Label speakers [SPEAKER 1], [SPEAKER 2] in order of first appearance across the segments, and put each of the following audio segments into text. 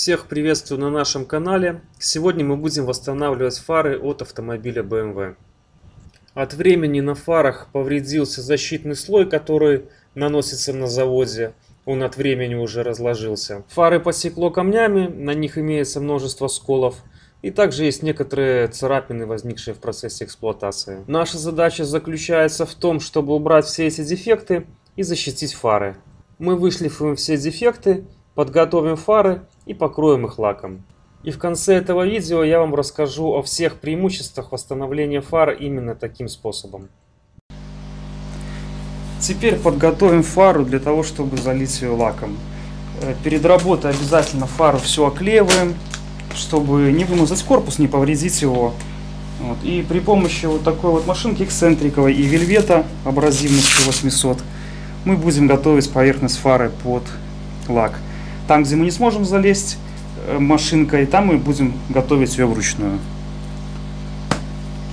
[SPEAKER 1] Всех приветствую на нашем канале. Сегодня мы будем восстанавливать фары от автомобиля BMW. От времени на фарах повредился защитный слой, который наносится на заводе. Он от времени уже разложился. Фары посекло камнями, на них имеется множество сколов. И также есть некоторые царапины, возникшие в процессе эксплуатации. Наша задача заключается в том, чтобы убрать все эти дефекты и защитить фары. Мы вышлифуем все дефекты, подготовим фары и покроем их лаком. И в конце этого видео я вам расскажу о всех преимуществах восстановления фар именно таким способом. Теперь подготовим фару для того, чтобы залить ее лаком. Перед работой обязательно фару все оклеиваем, чтобы не вымазать корпус, не повредить его. И при помощи вот такой вот машинки эксцентриковой и вельвета абразивностью 800 мы будем готовить поверхность фары под лак. Там, где мы не сможем залезть машинкой, там мы будем готовить ее вручную.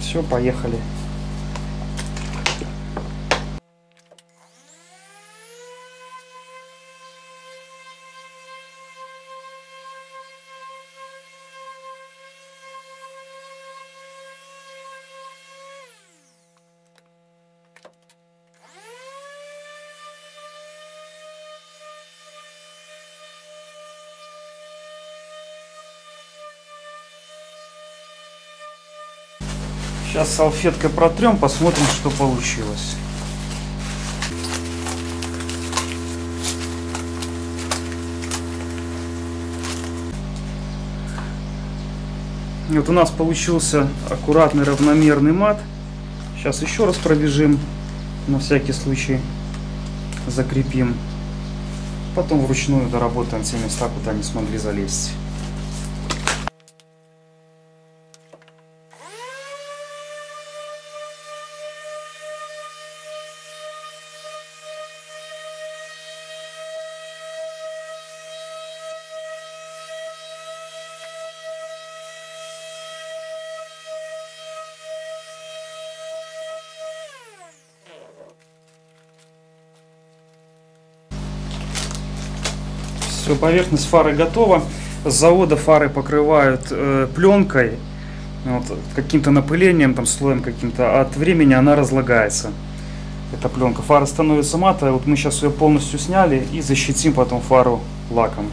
[SPEAKER 1] Все, поехали. Сейчас салфеткой протрем, посмотрим, что получилось. Вот у нас получился аккуратный равномерный мат. Сейчас еще раз пробежим, на всякий случай закрепим. Потом вручную доработаем те места, куда не смогли залезть. Все, поверхность фары готова. С завода фары покрывают пленкой, каким-то напылением, там, слоем каким-то. От времени она разлагается. Эта пленка. Фара становится матовой. Вот мы сейчас ее полностью сняли и защитим потом фару лаком.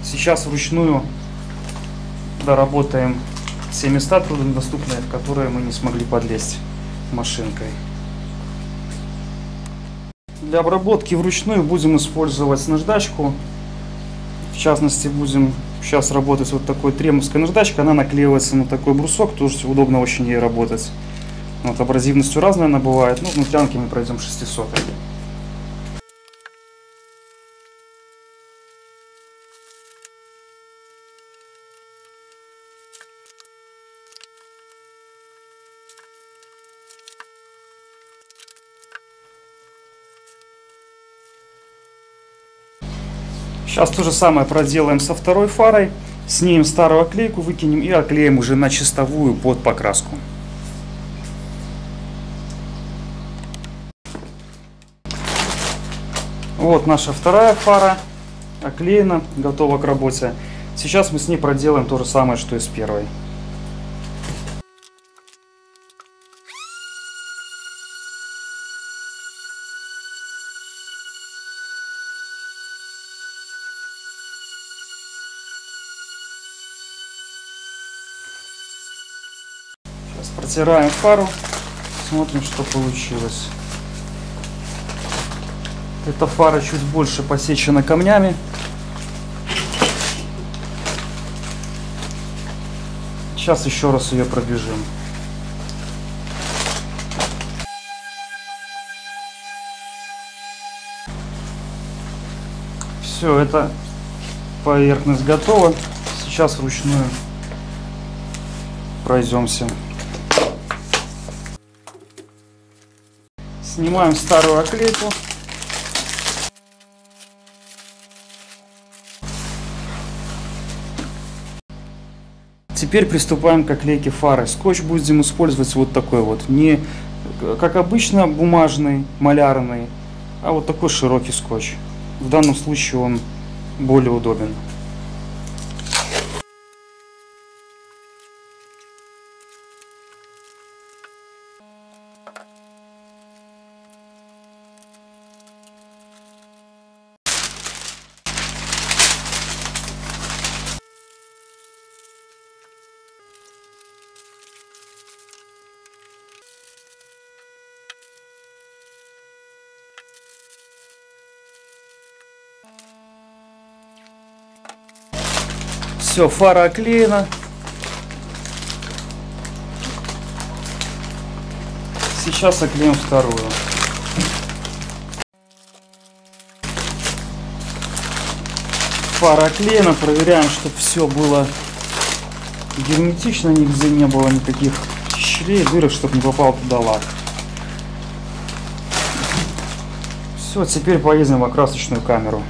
[SPEAKER 1] Сейчас вручную доработаем все места труднодоступные, в которые мы не смогли подлезть машинкой. Для обработки вручную будем использовать наждачку. В частности, будем сейчас работать с вот такой тремовской наждачкой. Она наклеивается на такой брусок, тоже удобно очень ей работать. Абразивностью разная она бывает. Внутрянки мы пройдем 600. Сейчас то же самое проделаем со второй фарой. Снимем старую оклейку, выкинем и оклеим уже на чистовую под покраску. Вот наша вторая фара оклеена, готова к работе. Сейчас мы с ней проделаем то же самое, что и с первой. Протираем фару, смотрим, что получилось. Эта фара чуть больше посечена камнями. Сейчас еще раз ее пробежим. Все, эта поверхность готова. Сейчас вручную пройдемся. Снимаем старую оклейку. Теперь приступаем к оклейке фары. Скотч будем использовать вот такой вот. Не как обычно бумажный, малярный, а вот такой широкий скотч. В данном случае он более удобен.
[SPEAKER 2] Все, фара оклеена. Сейчас оклеим вторую. Фара оклеена. Проверяем, чтобы все было герметично, нигде не было никаких щелей, дырок, чтобы не попал туда лак. Все, теперь поедем в окрасочную камеру.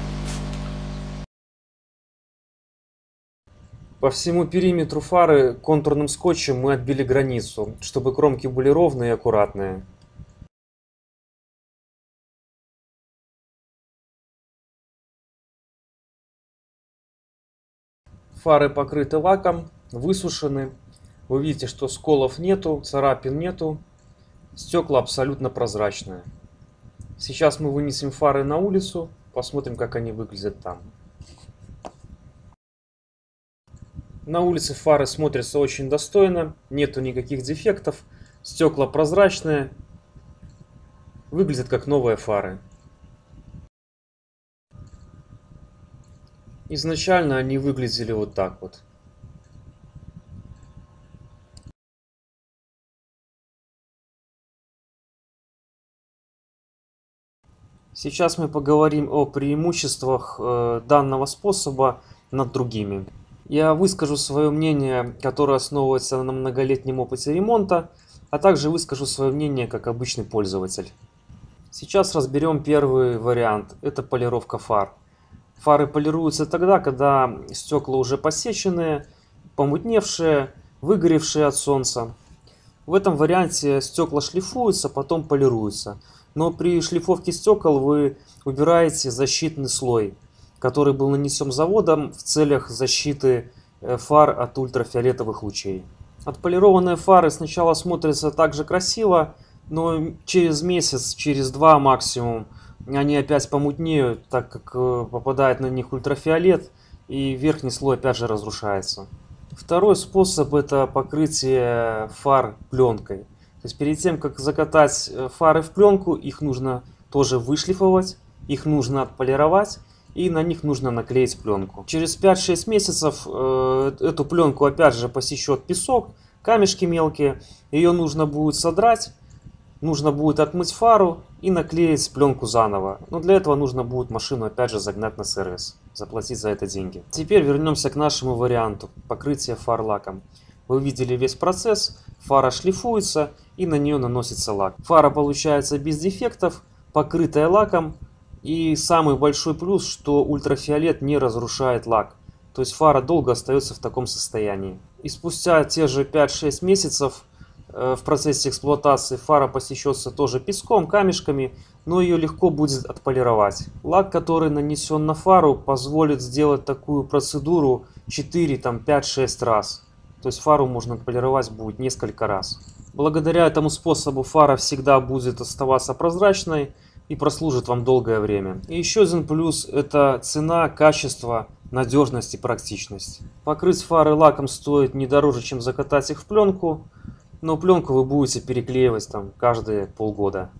[SPEAKER 1] По всему периметру фары контурным скотчем мы отбили границу, чтобы кромки были ровные и аккуратные. Фары покрыты лаком, высушены. Вы видите, что сколов нету, царапин нету. Стекла абсолютно прозрачные. Сейчас мы вынесем фары на улицу, посмотрим, как они выглядят там. На улице фары смотрятся очень достойно, нету никаких дефектов, стекла прозрачные, выглядят как новые фары. Изначально они выглядели вот так вот. Сейчас мы поговорим о преимуществах данного способа над другими. Я выскажу свое мнение, которое основывается на многолетнем опыте ремонта, а также выскажу свое мнение как обычный пользователь. Сейчас разберем первый вариант. Это полировка фар. Фары полируются тогда, когда стекла уже посеченные, помутневшие, выгоревшие от солнца. В этом варианте стекла шлифуются, потом полируются. Но при шлифовке стекол вы убираете защитный слой, который был нанесен заводом в целях защиты фар от ультрафиолетовых лучей. Отполированные фары сначала смотрятся также красиво, но через месяц, через два максимум, они опять помутнеют, так как попадает на них ультрафиолет, и верхний слой опять же разрушается. Второй способ — это покрытие фар пленкой. То есть перед тем, как закатать фары в пленку, их нужно тоже вышлифовать, их нужно отполировать, и на них нужно наклеить пленку. Через 5-6 месяцев эту пленку опять же посечет песок, камешки мелкие, ее нужно будет содрать. Нужно будет отмыть фару и наклеить пленку заново. Но для этого нужно будет машину опять же загнать на сервис. Заплатить за это деньги. Теперь вернемся к нашему варианту. Покрытие фар лаком. Вы видели весь процесс. Фара шлифуется и на нее наносится лак. Фара получается без дефектов, покрытая лаком. И самый большой плюс, что ультрафиолет не разрушает лак. То есть фара долго остается в таком состоянии. И спустя те же 5-6 месяцев в процессе эксплуатации фара посечется тоже песком, камешками, но ее легко будет отполировать. Лак, который нанесен на фару, позволит сделать такую процедуру 4, 5-6 раз. То есть фару можно отполировать будет несколько раз. Благодаря этому способу фара всегда будет оставаться прозрачной и прослужит вам долгое время. И еще один плюс — это цена, качество, надежность и практичность. Покрыть фары лаком стоит не дороже, чем закатать их в пленку. Но пленку вы будете переклеивать каждые полгода.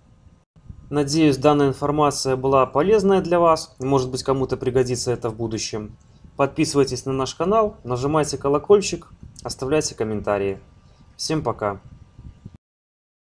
[SPEAKER 1] Надеюсь, данная информация была полезная для вас. Может быть, кому-то пригодится это в будущем. Подписывайтесь на наш канал, нажимайте колокольчик, оставляйте комментарии. Всем пока!